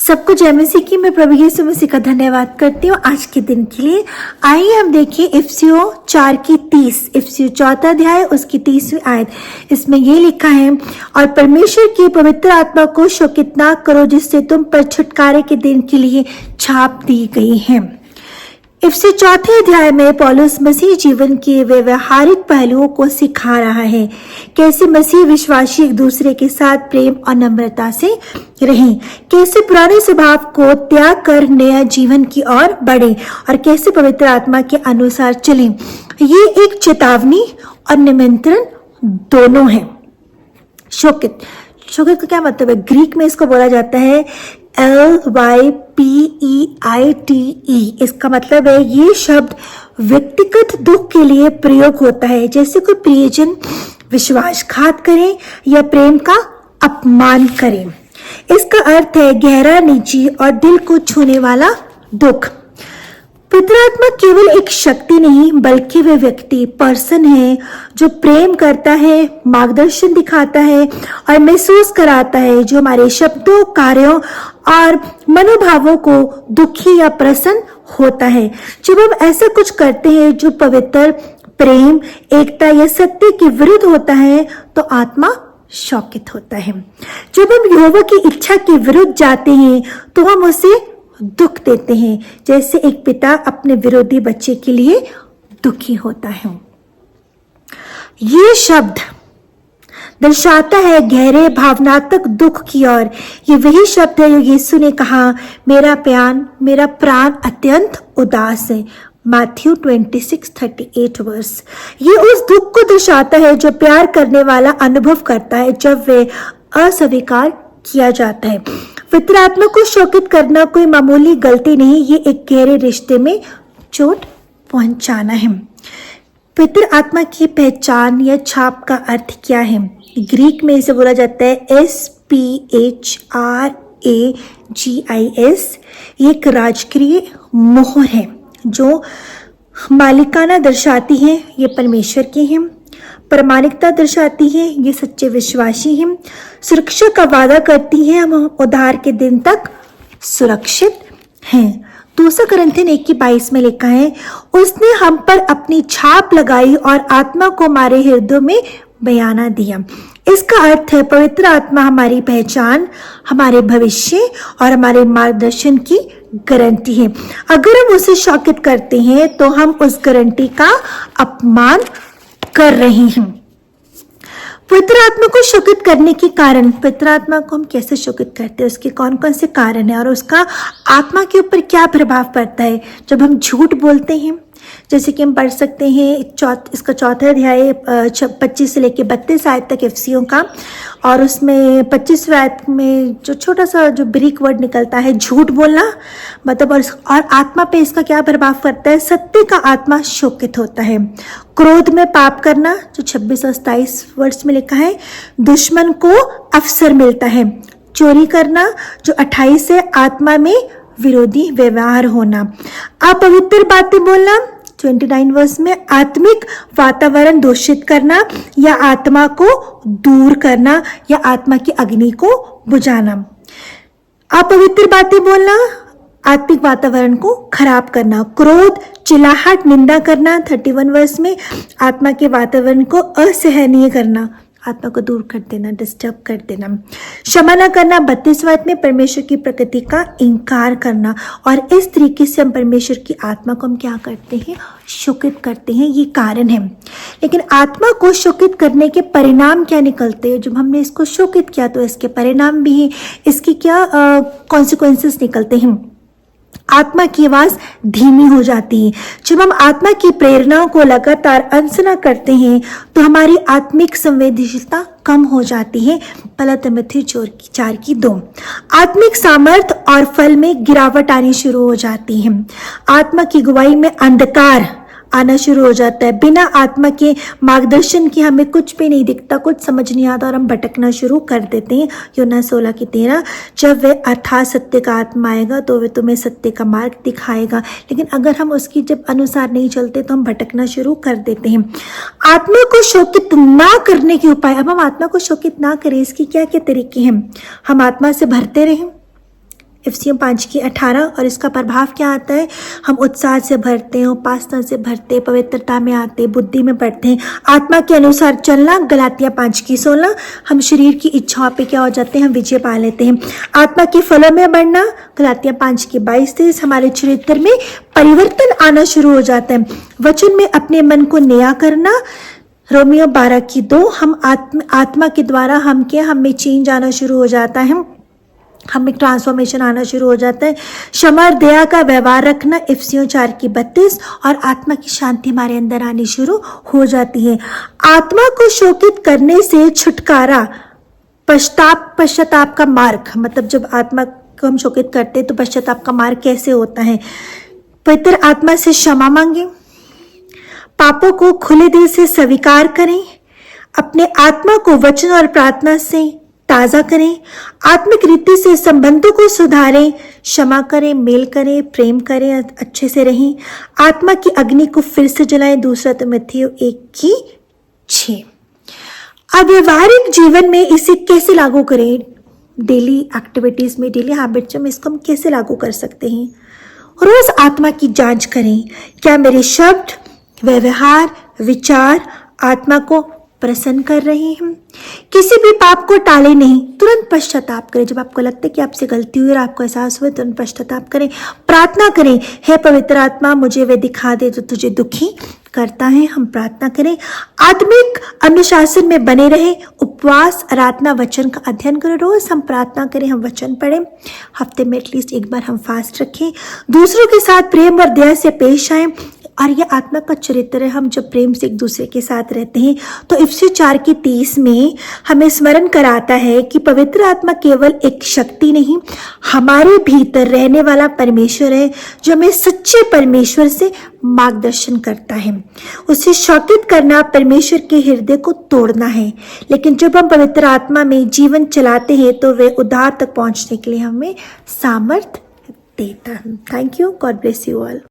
सबको जय मसीह की। मैं प्रभु यीशु मसीह का धन्यवाद करती हूँ आज के दिन के लिए। आइए हम देखें इफिसियों 4:30, इफिसियों 4 अध्याय उसकी 30वीं आयत। इसमें ये लिखा है, और परमेश्वर की पवित्र आत्मा को शोकित ना करो जिससे तुम पर छुटकारे के दिन के लिए छाप दी गई है। इफिसी 4 अध्याय में पौलुस मसीह जीवन के व्यवहारिक पहलुओं को सिखा रहा है। कैसे मसीह विश्वासी एक दूसरे के साथ प्रेम और नम्रता से रहें, कैसे पुराने स्वभाव को त्याग कर नया जीवन की ओर बढ़े और कैसे पवित्र आत्मा के अनुसार चलें। ये एक चेतावनी और निमंत्रण दोनों है। शोकित का क्या मतलब है? ग्रीक में इसको बोला जाता है LYPEITE। इसका मतलब है ये शब्द व्यक्तिगत दुख के लिए प्रयोग होता है, जैसे कोई प्रियजन विश्वासघात करे या प्रेम का अपमान करे। इसका अर्थ है गहरा, निजी और दिल को छूने वाला दुख। पवित्र आत्मा केवल एक शक्ति नहीं बल्कि वे व्यक्ति पर्सन है जो प्रेम करता है, मार्गदर्शन दिखाता है और महसूस कराता है, जो हमारे शब्दों, कार्यों और मनोभावों को दुखी या प्रसन्न होता है। जब हम ऐसा कुछ करते हैं जो पवित्र, प्रेम, एकता या सत्य के विरुद्ध होता है तो आत्मा शोकित होता है। जब हम यहोवा की इच्छा के विरुद्ध जाते हैं तो हम उसे दुख देते हैं, जैसे एक पिता अपने विरोधी बच्चे के लिए दुखी होता है। ये शब्द दर्शाता है गहरे भावनात्मक दुख की ओर। ये वही शब्द है जो यीशु ने कहा, मेरा प्राण अत्यंत उदास है, मैथ्यू 26:38 वर्स। ये उस दुख को दर्शाता है जो प्यार करने वाला अनुभव करता है जब वे अस्वीकार किया जाता है। पवित्र आत्मा को शोकित करना कोई मामूली गलती नहीं, ये एक गहरे रिश्ते में चोट पहुंचाना है। पवित्र आत्मा की पहचान या छाप का अर्थ क्या है? ग्रीक में इसे बोला जाता है SPHRAGIS। ये एक राजकीय मोहर है जो मालिकाना दर्शाती है, ये परमेश्वर की है। प्रामाणिकता दर्शाती है, ये सच्चे विश्वासी हैं। सुरक्षा का वादा करती है, हम उद्धार के दिन तक सुरक्षित हैं। 2 कुरिन्थियों 1:22 में लिखा है, उसने हम पर अपनी छाप लगाई और आत्मा को हमारे हृदयों में बयाना दिया। इसका अर्थ है पवित्र आत्मा हमारी पहचान, हमारे भविष्य और हमारे मार्गदर्शन की गारंटी है। अगर हम उसे शोकित करते हैं तो हम उस गारंटी का अपमान कर रहे हैं। पवित्र आत्मा को शोकित करने के कारण, पवित्र आत्मा को हम कैसे शोकित करते हैं, उसके कौन कौन से कारण हैं और उसका आत्मा के ऊपर क्या प्रभाव पड़ता है जब हम झूठ बोलते हैं। जैसे कि हम पढ़ सकते हैं इसका 4 अध्याय 25 से लेकर 32 आयत तक इफिसियों का, और उसमें 25वें आयत में जो छोटा सा जो ब्रीक वर्ड निकलता है झूठ बोलना, मतलब और आत्मा पे इसका क्या प्रभाव पड़ता है। सत्य का आत्मा शोकित होता है। क्रोध में पाप करना जो 26 और 27 वर्ष में लिखा है, दुश्मन को अवसर मिलता है। चोरी करना जो 28 है, आत्मा में विरोधी व्यवहार होना। अपवित्र बातें बोलना 29 वर्ष में, आत्मिक वातावरण दूषित करना या आत्मा को दूर करना या आत्मा की अग्नि को बुझाना। अपवित्र बातें बोलना, आत्मिक वातावरण को खराब करना। क्रोध, चिल्लाहट, निंदा करना 31 वर्ष में, आत्मा के वातावरण को असहनीय करना, आत्मा को दूर कर देना, डिस्टर्ब कर देना। क्षमा न करना 32 वर्ष में, परमेश्वर की प्रकृति का इनकार करना। और इस तरीके से हम परमेश्वर की आत्मा को हम क्या करते हैं, शोकित करते हैं। ये कारण है। लेकिन आत्मा को शोकित करने के परिणाम क्या निकलते हैं? जब हमने इसको शोकित किया तो इसके परिणाम भी हैं। इसकी क्या कॉन्सिक्वेंसेस निकलते हैं? आत्मा की आवाज धीमी हो जाती है। जब हम आत्मा की प्रेरणाओं को लगातार अनसुना करते हैं तो हमारी आत्मिक संवेदनशीलता कम हो जाती है। पहला तिमुथी 4:2। आत्मिक सामर्थ्य और फल में गिरावट आनी शुरू हो जाती है। आत्मा की गवाही में अंधकार आना शुरू हो जाता है। बिना आत्मा के मार्गदर्शन के हमें कुछ भी नहीं दिखता, कुछ समझ नहीं आता और हम भटकना शुरू कर देते हैं। यूहन्ना 16:13, जब वे अर्थात सत्य का आत्मा आएगा तो वे तुम्हें सत्य का मार्ग दिखाएगा। लेकिन अगर हम उसकी जब अनुसार नहीं चलते तो हम भटकना शुरू कर देते हैं। आत्मा को शोकित ना करने के उपाय। अब हम आत्मा को शोकित ना करें, इसकी क्या क्या तरीके हैं? हम आत्मा से भरते रहें, इफिसियों 5:18। और इसका प्रभाव क्या आता है? हम उत्साह से भरते हैं, उपासना से भरते हैं, पवित्रता में आते हैं, बुद्धि में बढ़ते हैं, आत्मा के अनुसार चलना, गलातिया 5:16। हम शरीर की इच्छाओं पे क्या हो जाते हैं? हम विजय पा लेते हैं। आत्मा के फलों में बढ़ना, गलातिया 5:22-23। हमारे चरित्र में परिवर्तन आना शुरू हो जाता है। वचन में अपने मन को नया करना, रोमियो 12:2। हम आत्मा के द्वारा हम में चेंज आना शुरू हो जाता है, हम एक ट्रांसफॉर्मेशन आना शुरू हो जाता है। क्षमा और दया का व्यवहार रखना, इफिसियों 4:32। और आत्मा की शांति हमारे अंदर आनी शुरू हो जाती है। आत्मा को शोकित करने से छुटकारा, पश्चाताप का मार्ग। मतलब जब आत्मा को हम शोकित करते हैं तो पश्चाताप का मार्ग कैसे होता है? पवित्र आत्मा से क्षमा मांगे, पापों को खुले दिल से स्वीकार करें, अपने आत्मा को वचन और प्रार्थना से ताज़ा करें, आत्मिक रीति से संबंधों को सुधारें, क्षमा करें, मेल करें, प्रेम करें, अच्छे से रहें, आत्मा की अग्नि को फिर से जलाएं। 2 तिमुथियों 1:6। अब व्यवहारिक जीवन में इसे कैसे लागू करें? डेली एक्टिविटीज में, डेली हैबिट्स में इसको हम कैसे लागू कर सकते हैं? रोज आत्मा की जांच करें, क्या मेरे शब्द, व्यवहार, विचार आत्मा को प्रसन्न कर रहे हैं? किसी भी पाप को टाले नहीं, तुरंत पश्चाताप करें। जब आपको लगता है कि आपसे गलती हुई और आपको एहसास हुआ, तुरंत पश्चाताप करें। प्रार्थना करें, हे पवित्र आत्मा मुझे वे दिखा दे जो तुझे दुखी करता है। हम प्रार्थना करें। आत्मिक अनुशासन में बने रहे, उपवास, आराधना, वचन का अध्ययन करें। रोज हम प्रार्थना करें, हम वचन पढ़ें, हफ्ते में एटलीस्ट एक बार हम फास्ट रखें। दूसरों के साथ प्रेम और दया से पेश आएं। और यह आत्मा का चरित्र है। हम जब प्रेम से एक दूसरे के साथ रहते हैं तो इफिसियों 4:30 में हमें स्मरण कराता है कि पवित्र आत्मा केवल एक शक्ति नहीं, हमारे भीतर रहने वाला परमेश्वर है जो हमें सच्चे परमेश्वर से मार्गदर्शन करता है। उसे शौकित करना परमेश्वर के हृदय को तोड़ना है। लेकिन जब हम पवित्र आत्मा में जीवन चलाते हैं तो वे उद्धार तक पहुंचने के लिए हमें सामर्थ्य देता है। Thank you. God bless you all.